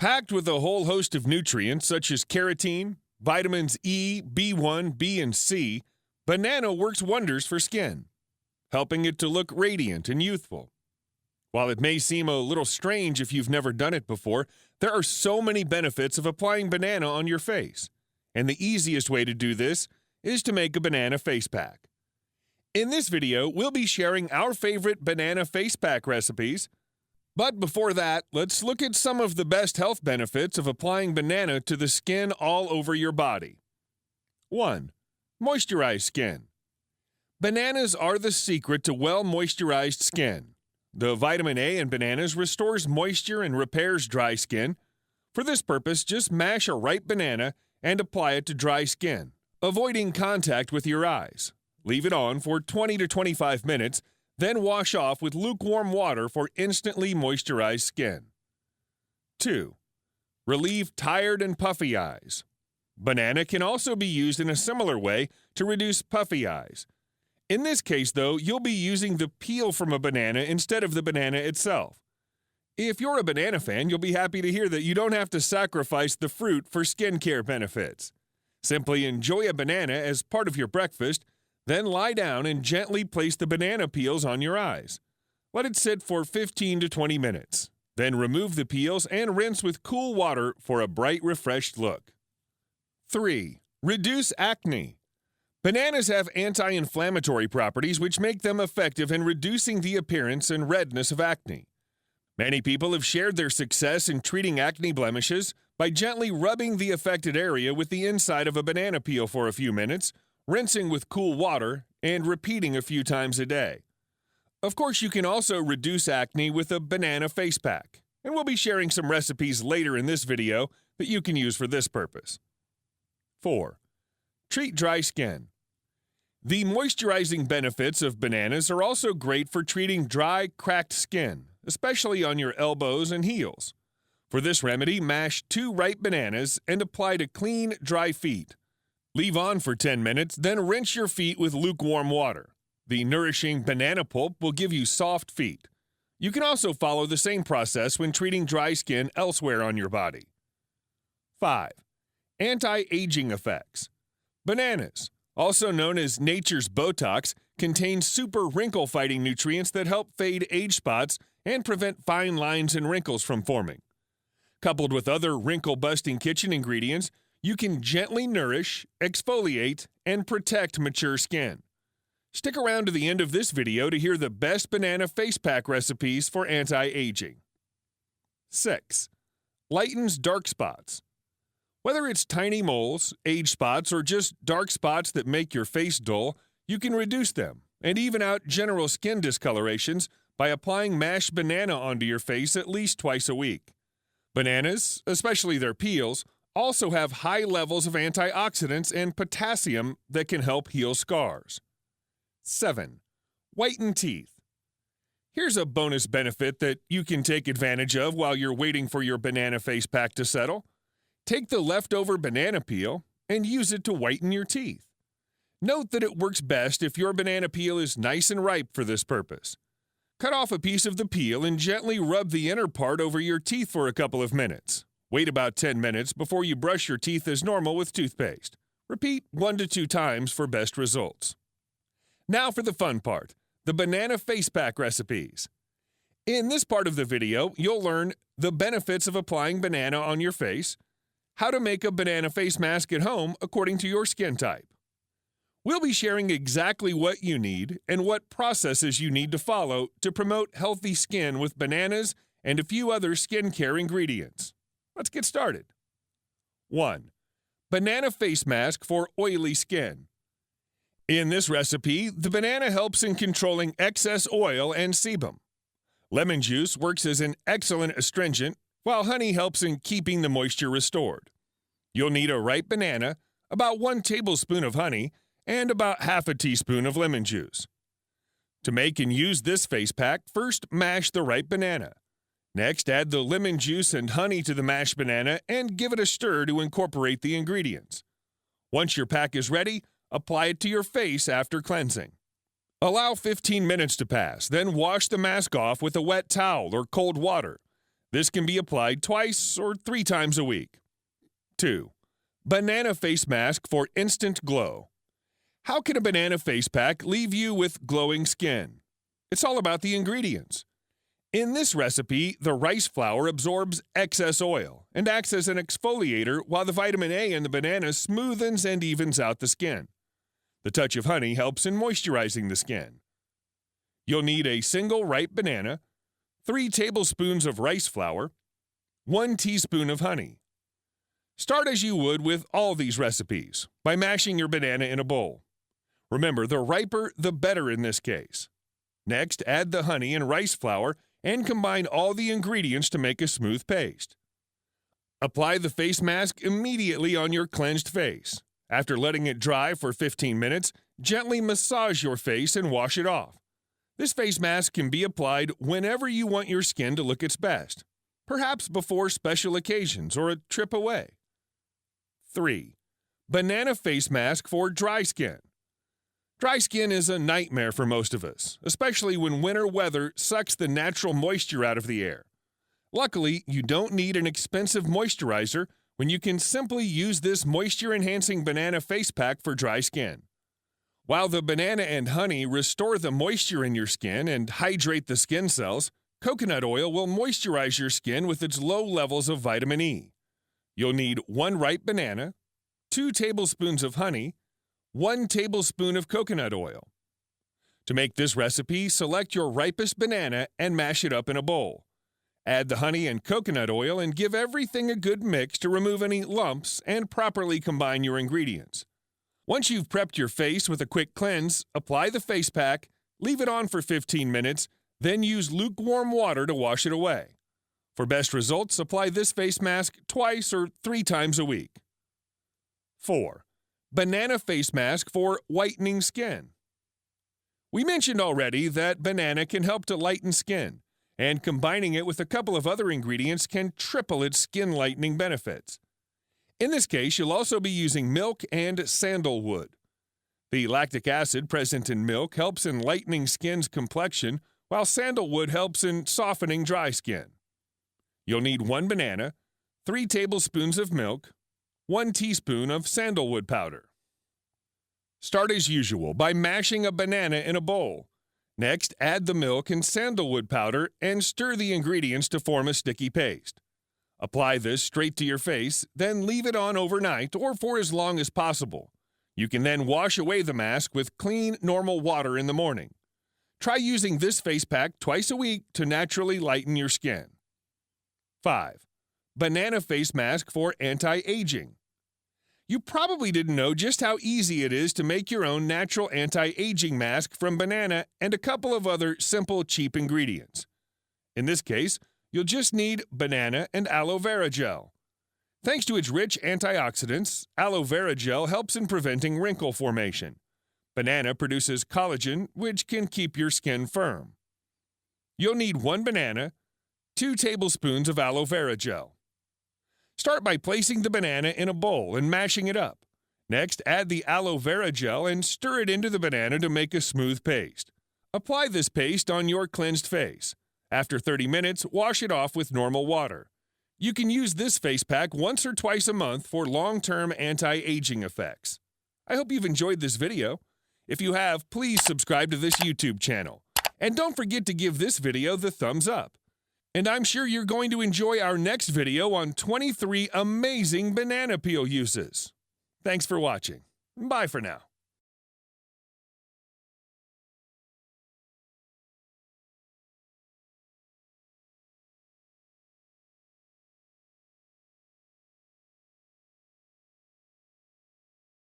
Packed with a whole host of nutrients such as carotene, vitamins E, B1, B, and C, banana works wonders for skin, helping it to look radiant and youthful. While it may seem a little strange if you've never done it before, there are so many benefits of applying banana on your face, and the easiest way to do this is to make a banana face pack. In this video, we'll be sharing our favorite banana face pack recipes. But before that, let's look at some of the best health benefits of applying banana to the skin all over your body. 1. Moisturize skin. Bananas are the secret to well-moisturized skin. The vitamin A in bananas restores moisture and repairs dry skin. For this purpose, just mash a ripe banana and apply it to dry skin, avoiding contact with your eyes. Leave it on for 20 to 25 minutes, then wash off with lukewarm water for instantly moisturized skin. 2. Relieve tired and puffy eyes. Banana can also be used in a similar way to reduce puffy eyes. In this case, though, you'll be using the peel from a banana instead of the banana itself. If you're a banana fan, you'll be happy to hear that you don't have to sacrifice the fruit for skincare benefits. Simply enjoy a banana as part of your breakfast, then lie down and gently place the banana peels on your eyes. Let it sit for 15 to 20 minutes. Then remove the peels and rinse with cool water for a bright, refreshed look. 3. Reduce acne. Bananas have anti-inflammatory properties which make them effective in reducing the appearance and redness of acne. Many people have shared their success in treating acne blemishes by gently rubbing the affected area with the inside of a banana peel for a few minutes, rinsing with cool water, and repeating a few times a day. Of course, you can also reduce acne with a banana face pack, and we'll be sharing some recipes later in this video that you can use for this purpose. 4. Treat dry skin. The moisturizing benefits of bananas are also great for treating dry, cracked skin, especially on your elbows and heels. For this remedy, mash 2 ripe bananas and apply to clean, dry feet. Leave on for 10 minutes, then rinse your feet with lukewarm water. The nourishing banana pulp will give you soft feet. You can also follow the same process when treating dry skin elsewhere on your body. 5. Anti-aging effects. Bananas, also known as nature's Botox, contain super wrinkle-fighting nutrients that help fade age spots and prevent fine lines and wrinkles from forming. Coupled with other wrinkle-busting kitchen ingredients, you can gently nourish, exfoliate, and protect mature skin. Stick around to the end of this video to hear the best banana face pack recipes for anti-aging. 6. Lightens dark spots. Whether it's tiny moles, age spots, or just dark spots that make your face dull, you can reduce them and even out general skin discolorations by applying mashed banana onto your face at least twice a week. Bananas, especially their peels, also have high levels of antioxidants and potassium that can help heal scars. 7. Whiten teeth. Here's a bonus benefit that you can take advantage of while you're waiting for your banana face pack to settle. Take the leftover banana peel and use it to whiten your teeth. Note that it works best if your banana peel is nice and ripe for this purpose. Cut off a piece of the peel and gently rub the inner part over your teeth for a couple of minutes. Wait about 10 minutes before you brush your teeth as normal with toothpaste. Repeat 1 to 2 times for best results. Now for the fun part, the banana face pack recipes. In this part of the video, you'll learn the benefits of applying banana on your face, how to make a banana face mask at home according to your skin type. We'll be sharing exactly what you need and what processes you need to follow to promote healthy skin with bananas and a few other skincare ingredients. Let's get started. 1. Banana face mask for oily skin. In this recipe, the banana helps in controlling excess oil and sebum. Lemon juice works as an excellent astringent, while honey helps in keeping the moisture restored. You'll need a ripe banana, about 1 tablespoon of honey, and about half a teaspoon of lemon juice. To make and use this face pack, first mash the ripe banana. Next, add the lemon juice and honey to the mashed banana and give it a stir to incorporate the ingredients. Once your pack is ready, apply it to your face after cleansing. Allow 15 minutes to pass, then wash the mask off with a wet towel or cold water. This can be applied twice or 3 times a week. 2. Banana face mask for instant glow. How can a banana face pack leave you with glowing skin? It's all about the ingredients. In this recipe, the rice flour absorbs excess oil and acts as an exfoliator while the vitamin A in the banana smoothens and evens out the skin. The touch of honey helps in moisturizing the skin. You'll need a single ripe banana, 3 tablespoons of rice flour, 1 teaspoon of honey. Start as you would with all these recipes, by mashing your banana in a bowl. Remember, the riper, the better in this case. Next, add the honey and rice flour and combine all the ingredients to make a smooth paste. Apply the face mask immediately on your cleansed face. After letting it dry for 15 minutes, gently massage your face and wash it off. This face mask can be applied whenever you want your skin to look its best, perhaps before special occasions or a trip away. 3. Banana face mask for dry skin. Dry skin is a nightmare for most of us, especially when winter weather sucks the natural moisture out of the air. Luckily, you don't need an expensive moisturizer when you can simply use this moisture-enhancing banana face pack for dry skin. While the banana and honey restore the moisture in your skin and hydrate the skin cells, coconut oil will moisturize your skin with its low levels of vitamin E. You'll need 1 ripe banana, 2 tablespoons of honey, 1 tablespoon of coconut oil. To make this recipe, select your ripest banana and mash it up in a bowl. Add the honey and coconut oil and give everything a good mix to remove any lumps and properly combine your ingredients. Once you've prepped your face with a quick cleanse, apply the face pack, leave it on for 15 minutes, then use lukewarm water to wash it away. For best results, apply this face mask twice or 3 times a week. 4. Banana face mask for whitening skin. We mentioned already that banana can help to lighten skin, and combining it with a couple of other ingredients can triple its skin lightening benefits. In this case, you'll also be using milk and sandalwood. The lactic acid present in milk helps in lightening skin's complexion, while sandalwood helps in softening dry skin. You'll need 1 banana, 3 tablespoons of milk, 1 teaspoon of sandalwood powder. Start as usual by mashing a banana in a bowl. Next, add the milk and sandalwood powder and stir the ingredients to form a sticky paste. Apply this straight to your face, then leave it on overnight or for as long as possible. You can then wash away the mask with clean, normal water in the morning. Try using this face pack twice a week to naturally lighten your skin. 5. Banana face mask for anti-aging. You probably didn't know just how easy it is to make your own natural anti-aging mask from banana and a couple of other simple, cheap ingredients. In this case, you'll just need banana and aloe vera gel. Thanks to its rich antioxidants, aloe vera gel helps in preventing wrinkle formation. Banana produces collagen, which can keep your skin firm. You'll need 1 banana, 2 tablespoons of aloe vera gel. Start by placing the banana in a bowl and mashing it up. Next, add the aloe vera gel and stir it into the banana to make a smooth paste. Apply this paste on your cleansed face. After 30 minutes, wash it off with normal water. You can use this face pack once or twice a month for long-term anti-aging effects. I hope you've enjoyed this video. If you have, please subscribe to this YouTube channel. And don't forget to give this video the thumbs up. And I'm sure you're going to enjoy our next video on 23 amazing banana peel uses. Thanks for watching. Bye for now.